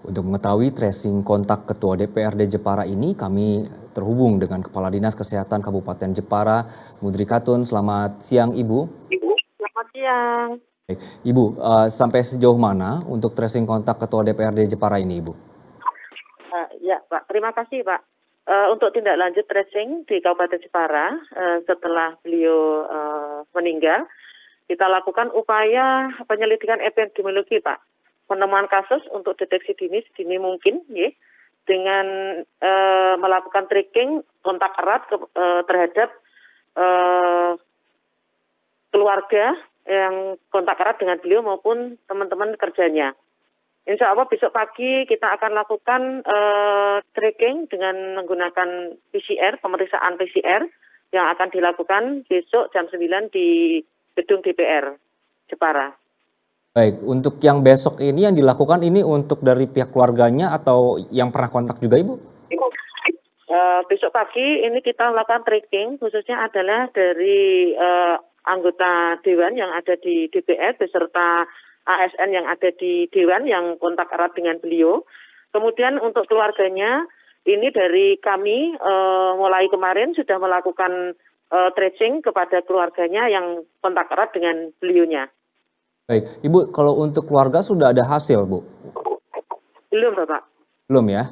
Untuk mengetahui tracing kontak Ketua DPRD Jepara ini, kami terhubung dengan Kepala Dinas Kesehatan Kabupaten Jepara, Mudri Katun. Selamat siang, Ibu. Selamat siang. Baik, Ibu, sampai sejauh mana untuk tracing kontak Ketua DPRD Jepara ini, Ibu? Ya, Pak. Terima kasih, Pak. Untuk tindak lanjut tracing di Kabupaten Jepara setelah beliau meninggal, kita lakukan upaya penyelidikan epidemiologi, Pak. Penemuan kasus untuk deteksi sedini mungkin, ya, dengan melakukan tracking kontak erat terhadap keluarga yang kontak erat dengan beliau maupun teman-teman kerjanya. Insya Allah besok pagi kita akan lakukan tracking dengan menggunakan PCR, pemeriksaan PCR yang akan dilakukan besok jam 9 di gedung DPR Jepara. Baik, untuk yang besok ini yang dilakukan ini untuk dari pihak keluarganya atau yang pernah kontak juga, Ibu? Besok pagi ini kita melakukan tracking khususnya adalah dari anggota Dewan yang ada di DPR beserta ASN yang ada di Dewan yang kontak erat dengan beliau. Kemudian untuk keluarganya ini dari kami mulai kemarin sudah melakukan tracing kepada keluarganya yang kontak erat dengan beliaunya. Baik, Ibu, kalau untuk keluarga sudah ada hasil, Bu? Belum, Bapak. Belum ya?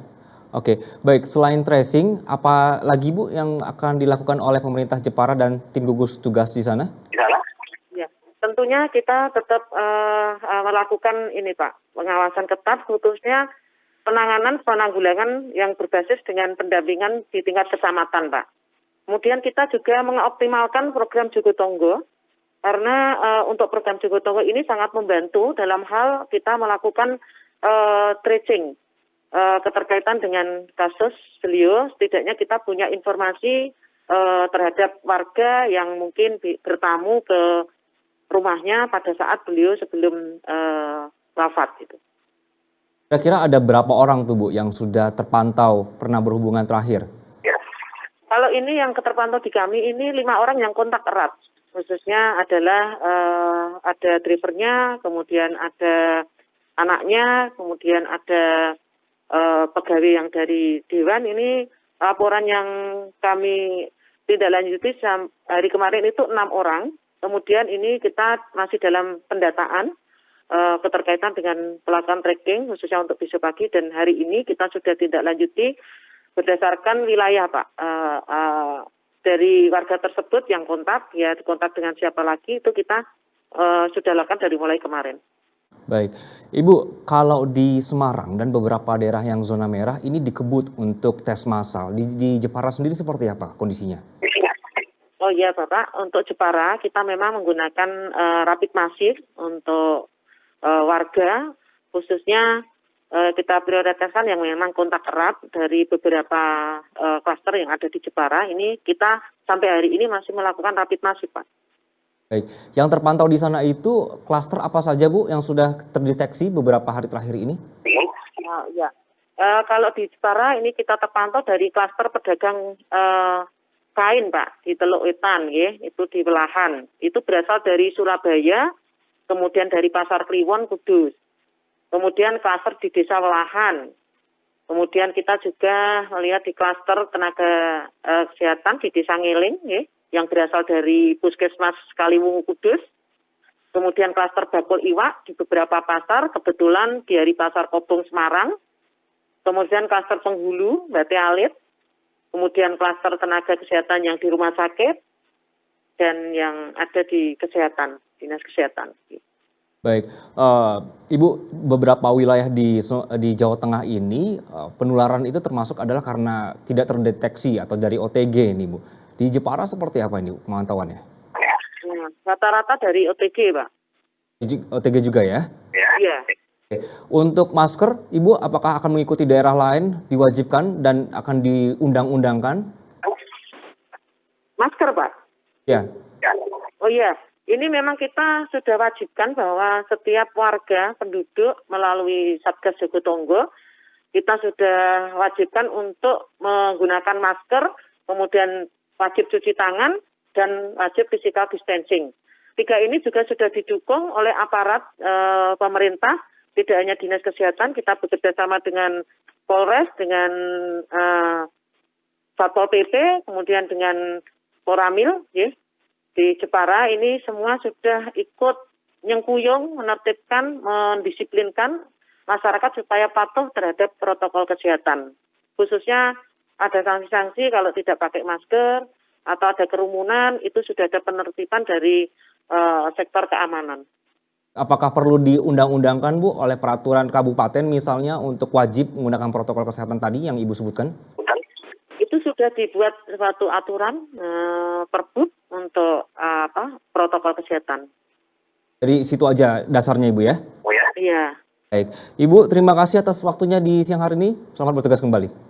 Oke, baik. Selain tracing, apa lagi, Bu, yang akan dilakukan oleh pemerintah Jepara dan tim gugus tugas di sana? Ya, tentunya kita tetap melakukan ini, Pak, pengawasan ketat, khususnya penanggulangan yang berbasis dengan pendampingan di tingkat kecamatan, Pak. Kemudian kita juga mengoptimalkan program Jogotongo, karena untuk program Jogotongo ini sangat membantu dalam hal kita melakukan tracing keterkaitan dengan kasus beliau. Setidaknya kita punya informasi terhadap warga yang mungkin bertamu ke rumahnya pada saat beliau sebelum wafat gitu. Kira-kira ada berapa orang tuh, Bu, yang sudah terpantau pernah berhubungan terakhir? Kalau ini yang terpantau di kami ini 5 orang yang kontak erat. Khususnya adalah ada drivernya, kemudian ada anaknya, kemudian ada pegawai yang dari Dewan. Ini laporan yang kami tindak lanjuti hari kemarin itu 6 orang. Kemudian ini kita masih dalam pendataan keterkaitan dengan pelakukan tracking khususnya untuk besok pagi, dan hari ini kita sudah tindak lanjuti berdasarkan wilayah, Pak. Dari warga tersebut yang kontak dengan siapa lagi itu kita sudah lakukan dari mulai kemarin. Baik, Ibu, kalau di Semarang dan beberapa daerah yang zona merah ini dikebut untuk tes massal. Di Jepara sendiri seperti apa kondisinya? Oh iya, Bapak, untuk Jepara kita memang menggunakan rapid masif untuk warga, khususnya kita prioritaskan yang memang kontak erat dari beberapa klaster yang ada di Jepara. Ini kita sampai hari ini masih melakukan rapid masif, Pak. Baik, yang terpantau di sana itu klaster apa saja, Bu, yang sudah terdeteksi beberapa hari terakhir ini? Ya, kalau di Jepara ini kita terpantau dari klaster pedagang kain, Pak, di Teluk Wetan, ya, itu di Welahan. Itu berasal dari Surabaya, kemudian dari Pasar Kliwon, Kudus. Kemudian klaster di Desa Welahan. Kemudian kita juga melihat di klaster tenaga kesehatan di Desa Ngeling, ya, yang berasal dari Puskesmas Kaliwungu, Kudus. Kemudian klaster bakul iwak di beberapa pasar, kebetulan dari Pasar Kobong, Semarang. Kemudian klaster penghulu, Bate Alit. Kemudian klaster tenaga kesehatan yang di rumah sakit dan yang ada di kesehatan, dinas kesehatan. Baik, Ibu, beberapa wilayah di Jawa Tengah ini penularan itu termasuk adalah karena tidak terdeteksi atau dari OTG nih, Bu. Di Jepara seperti apa ini pemantauannya? Rata-rata dari OTG, Pak. OTG juga ya? Iya. Untuk masker, Ibu apakah akan mengikuti daerah lain diwajibkan dan akan diundang-undangkan? Masker, Pak? Ya. Oh iya. Ini memang kita sudah wajibkan bahwa setiap warga penduduk melalui Satgas Jogotongo, kita sudah wajibkan untuk menggunakan masker, kemudian wajib cuci tangan, dan wajib physical distancing. 3 ini juga sudah didukung oleh aparat pemerintah tidak hanya Dinas Kesehatan, kita bekerja sama dengan Polres, dengan Satpol PP, kemudian dengan Koramil, ya, di Jepara ini semua sudah ikut nyengkuyung, menertibkan, mendisiplinkan masyarakat supaya patuh terhadap protokol kesehatan. Khususnya ada sanksi-sanksi kalau tidak pakai masker atau ada kerumunan, itu sudah ada penertiban dari sektor keamanan. Apakah perlu diundang-undangkan Bu oleh peraturan kabupaten misalnya untuk wajib menggunakan protokol kesehatan tadi yang Ibu sebutkan? Itu sudah dibuat suatu aturan perbud untuk protokol kesehatan. Dari situ aja dasarnya Ibu ya? Iya. Baik, Ibu terima kasih atas waktunya di siang hari ini. Selamat bertugas kembali.